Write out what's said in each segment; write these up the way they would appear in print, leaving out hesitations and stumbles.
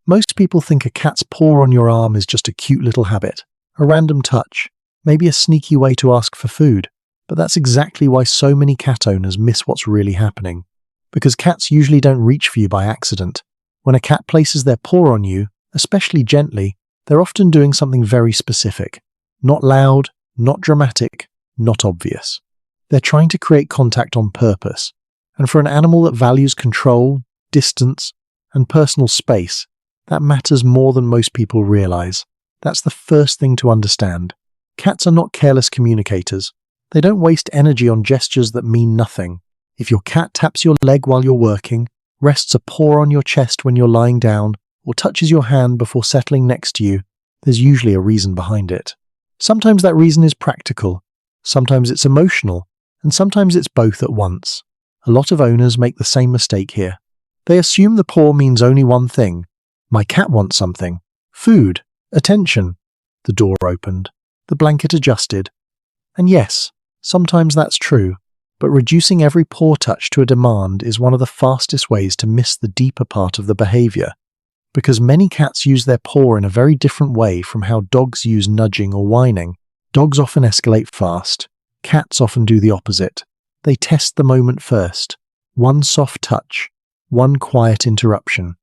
Most people think a cat's paw on your arm is just a cute little habit, a random touch, maybe a sneaky way to ask for food. But that's exactly why so many cat owners miss what's really happening. Because cats usually don't reach for you by accident. When a cat places their paw on you, especially gently, they're often doing something very specific. Not loud, not dramatic, not obvious. They're trying to create contact on purpose. And for an animal that values control, distance, and personal space, that matters more than most people realize. That's the first thing to understand. Cats are not careless communicators. They don't waste energy on gestures that mean nothing. If your cat taps your leg while you're working, rests a paw on your chest when you're lying down, or touches your hand before settling next to you, there's usually a reason behind it. Sometimes that reason is practical, sometimes it's emotional, and sometimes it's both at once. A lot of owners make the same mistake here. They assume the paw means only one thing. My cat wants something. Food. Attention. The door opened. The blanket adjusted. And yes, sometimes that's true, but reducing every paw touch to a demand is one of the fastest ways to miss the deeper part of the behavior. Because many cats use their paw in a very different way from how dogs use nudging or whining. Dogs often escalate fast. Cats often do the opposite. They test the moment first. One soft touch. One quiet interruption.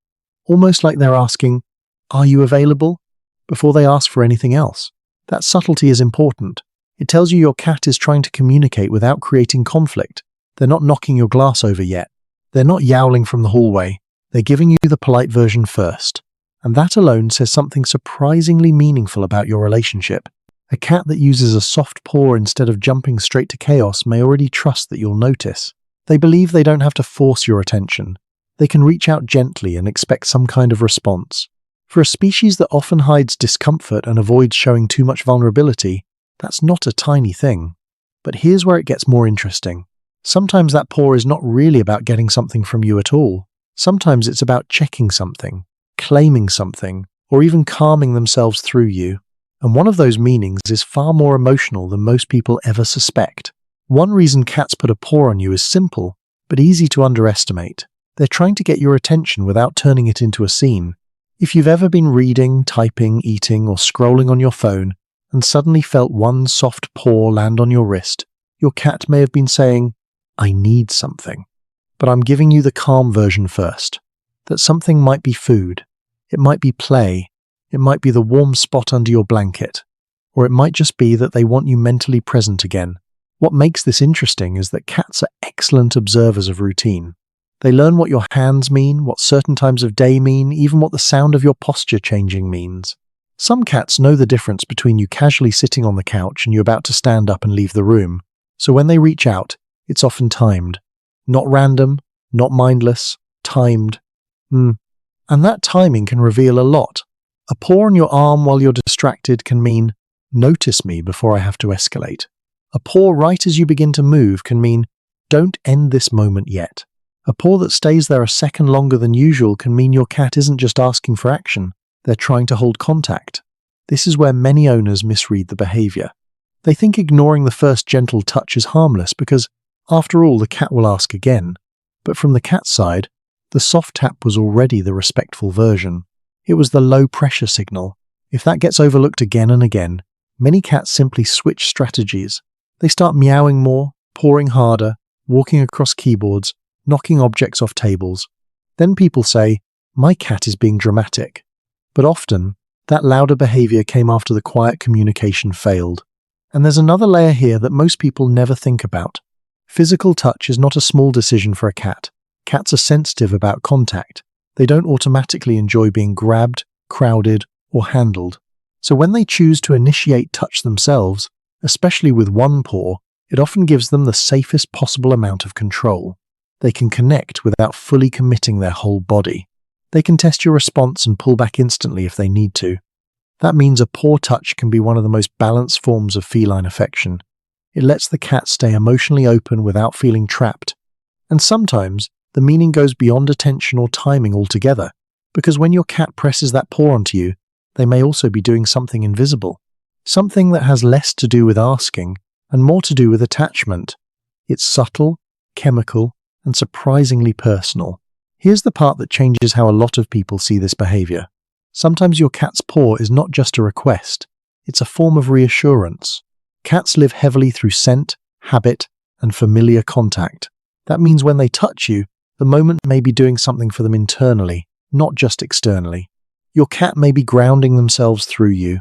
Almost like they're asking, "Are you available?" before they ask for anything else. That subtlety is important. It tells you your cat is trying to communicate without creating conflict. They're not knocking your glass over yet. They're not yowling from the hallway. They're giving you the polite version first. And that alone says something surprisingly meaningful about your relationship. A cat that uses a soft paw instead of jumping straight to chaos may already trust that you'll notice. They believe they don't have to force your attention. They can reach out gently and expect some kind of response. For a species that often hides discomfort and avoids showing too much vulnerability, that's not a tiny thing. But here's where it gets more interesting. Sometimes that paw is not really about getting something from you at all. Sometimes it's about checking something, claiming something, or even calming themselves through you. And one of those meanings is far more emotional than most people ever suspect. One reason cats put a paw on you is simple, but easy to underestimate. They're trying to get your attention without turning it into a scene. If you've ever been reading, typing, eating, or scrolling on your phone, and suddenly felt one soft paw land on your wrist, your cat may have been saying, "I need something." But I'm giving you the calm version first. That something might be food. It might be play. It might be the warm spot under your blanket. Or it might just be that they want you mentally present again. What makes this interesting is that cats are excellent observers of routine. They learn what your hands mean, what certain times of day mean, even what the sound of your posture changing means. Some cats know the difference between you casually sitting on the couch and you about to stand up and leave the room. So when they reach out, it's often timed. Not random, not mindless, timed. And that timing can reveal a lot. A paw on your arm while you're distracted can mean, "Notice me before I have to escalate." A paw right as you begin to move can mean, "Don't end this moment yet." A paw that stays there a second longer than usual can mean your cat isn't just asking for action, they're trying to hold contact. This is where many owners misread the behavior. They think ignoring the first gentle touch is harmless because, after all, the cat will ask again. But from the cat's side, the soft tap was already the respectful version. It was the low-pressure signal. If that gets overlooked again and again, many cats simply switch strategies. They start meowing more, pawing harder, walking across keyboards, knocking objects off tables. Then people say, "My cat is being dramatic." But often, that louder behavior came after the quiet communication failed. And there's another layer here that most people never think about. Physical touch is not a small decision for a cat. Cats are sensitive about contact. They don't automatically enjoy being grabbed, crowded, or handled. So when they choose to initiate touch themselves, especially with one paw, it often gives them the safest possible amount of control. They can connect without fully committing their whole body. They can test your response and pull back instantly if they need to. That means a paw touch can be one of the most balanced forms of feline affection. It lets the cat stay emotionally open without feeling trapped. And sometimes, the meaning goes beyond attention or timing altogether, because when your cat presses that paw onto you, they may also be doing something invisible. Something that has less to do with asking and more to do with attachment. It's subtle, chemical, and surprisingly personal. Here's the part that changes how a lot of people see this behavior. Sometimes your cat's paw is not just a request, it's a form of reassurance. Cats live heavily through scent, habit, and familiar contact. That means when they touch you, the moment may be doing something for them internally, not just externally. Your cat may be grounding themselves through you.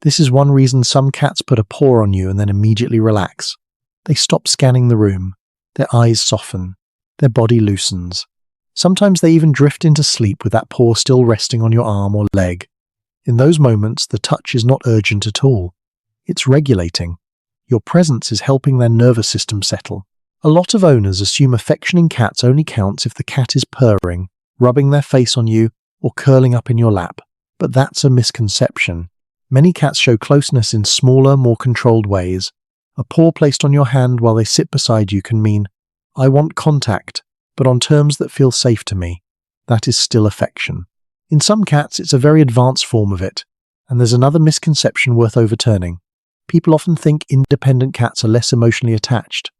This is one reason some cats put a paw on you and then immediately relax. They stop scanning the room. Their eyes soften. Their body loosens. Sometimes they even drift into sleep with that paw still resting on your arm or leg. In those moments, the touch is not urgent at all. It's regulating. Your presence is helping their nervous system settle. A lot of owners assume affection in cats only counts if the cat is purring, rubbing their face on you, or curling up in your lap. But that's a misconception. Many cats show closeness in smaller, more controlled ways. A paw placed on your hand while they sit beside you can mean, I want contact, but on terms that feel safe to me. That is still affection. In some cats, it's a very advanced form of it. And there's another misconception worth overturning. People often think independent cats are less emotionally attached.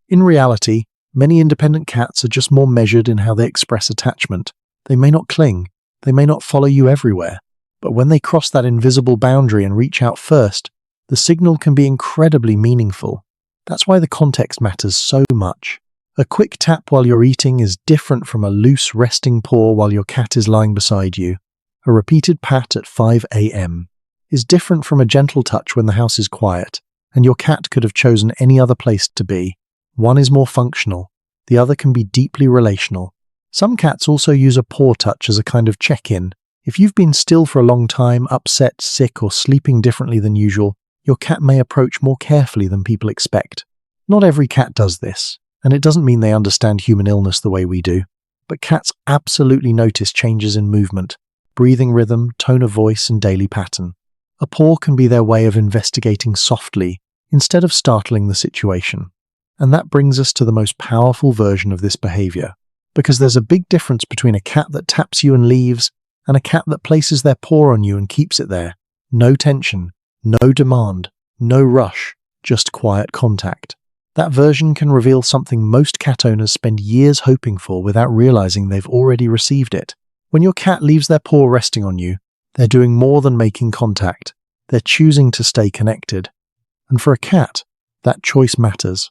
In reality, many independent cats are just more measured in how they express attachment. They may not cling, they may not follow you everywhere, but when they cross that invisible boundary and reach out first, the signal can be incredibly meaningful. That's why the context matters so much. A quick tap while you're eating is different from a loose resting paw while your cat is lying beside you. A repeated pat at 5 a.m. is different from a gentle touch when the house is quiet, and your cat could have chosen any other place to be. One is more functional, the other can be deeply relational. Some cats also use a paw touch as a kind of check-in. If you've been still for a long time, upset, sick, or sleeping differently than usual, your cat may approach more carefully than people expect. Not every cat does this, and it doesn't mean they understand human illness the way we do. But cats absolutely notice changes in movement, breathing rhythm, tone of voice, and daily pattern. A paw can be their way of investigating softly, instead of startling the situation. And that brings us to the most powerful version of this behavior. Because there's a big difference between a cat that taps you and leaves, and a cat that places their paw on you and keeps it there. No tension, no demand, no rush, just quiet contact. That version can reveal something most cat owners spend years hoping for without realizing they've already received it. When your cat leaves their paw resting on you, they're doing more than making contact. They're choosing to stay connected. And for a cat, that choice matters.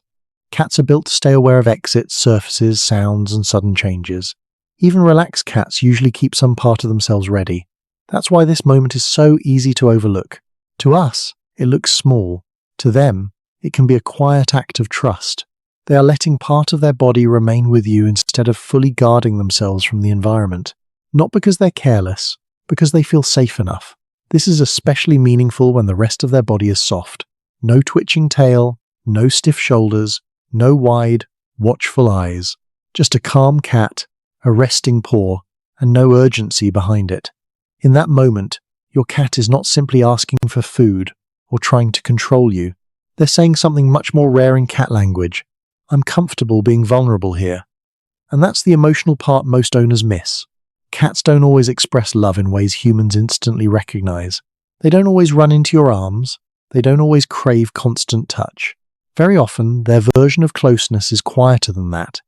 Cats are built to stay aware of exits, surfaces, sounds, and sudden changes. Even relaxed cats usually keep some part of themselves ready. That's why this moment is so easy to overlook. To us, it looks small. To them, it can be a quiet act of trust. They are letting part of their body remain with you instead of fully guarding themselves from the environment. Not because they're careless, because they feel safe enough. This is especially meaningful when the rest of their body is soft. No twitching tail, no stiff shoulders, no wide, watchful eyes. Just a calm cat, a resting paw, and no urgency behind it. In that moment, your cat is not simply asking for food or trying to control you. They're saying something much more rare in cat language. I'm comfortable being vulnerable here. And that's the emotional part most owners miss. Cats don't always express love in ways humans instantly recognize. They don't always run into your arms. They don't always crave constant touch. Very often, their version of closeness is quieter than that.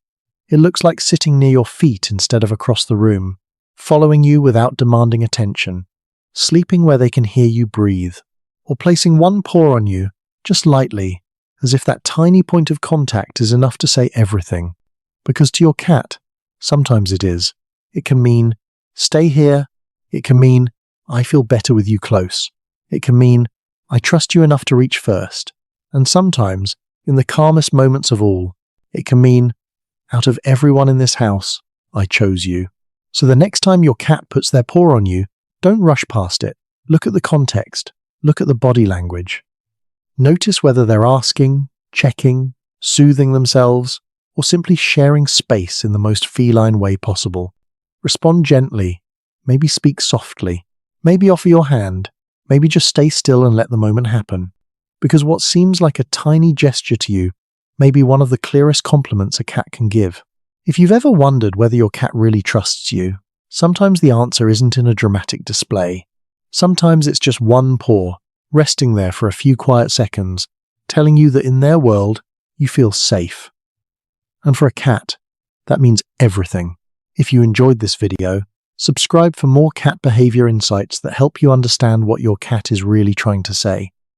It looks like sitting near your feet instead of across the room, following you without demanding attention, sleeping where they can hear you breathe, or placing one paw on you, just lightly, as if that tiny point of contact is enough to say everything. Because to your cat, sometimes it is. It can mean, stay here. It can mean, I feel better with you close. It can mean, I trust you enough to reach first. And sometimes, in the calmest moments of all, it can mean, out of everyone in this house, I chose you. So the next time your cat puts their paw on you, don't rush past it. Look at the context. Look at the body language. Notice whether they're asking, checking, soothing themselves, or simply sharing space in the most feline way possible. Respond gently. Maybe speak softly. Maybe offer your hand. Maybe just stay still and let the moment happen. Because what seems like a tiny gesture to you may be one of the clearest compliments a cat can give. If you've ever wondered whether your cat really trusts you, sometimes the answer isn't in a dramatic display. Sometimes it's just one paw, resting there for a few quiet seconds, telling you that in their world, you feel safe. And for a cat, that means everything. If you enjoyed this video, Subscribe for more cat behavior insights that help you understand what your cat is really trying to say.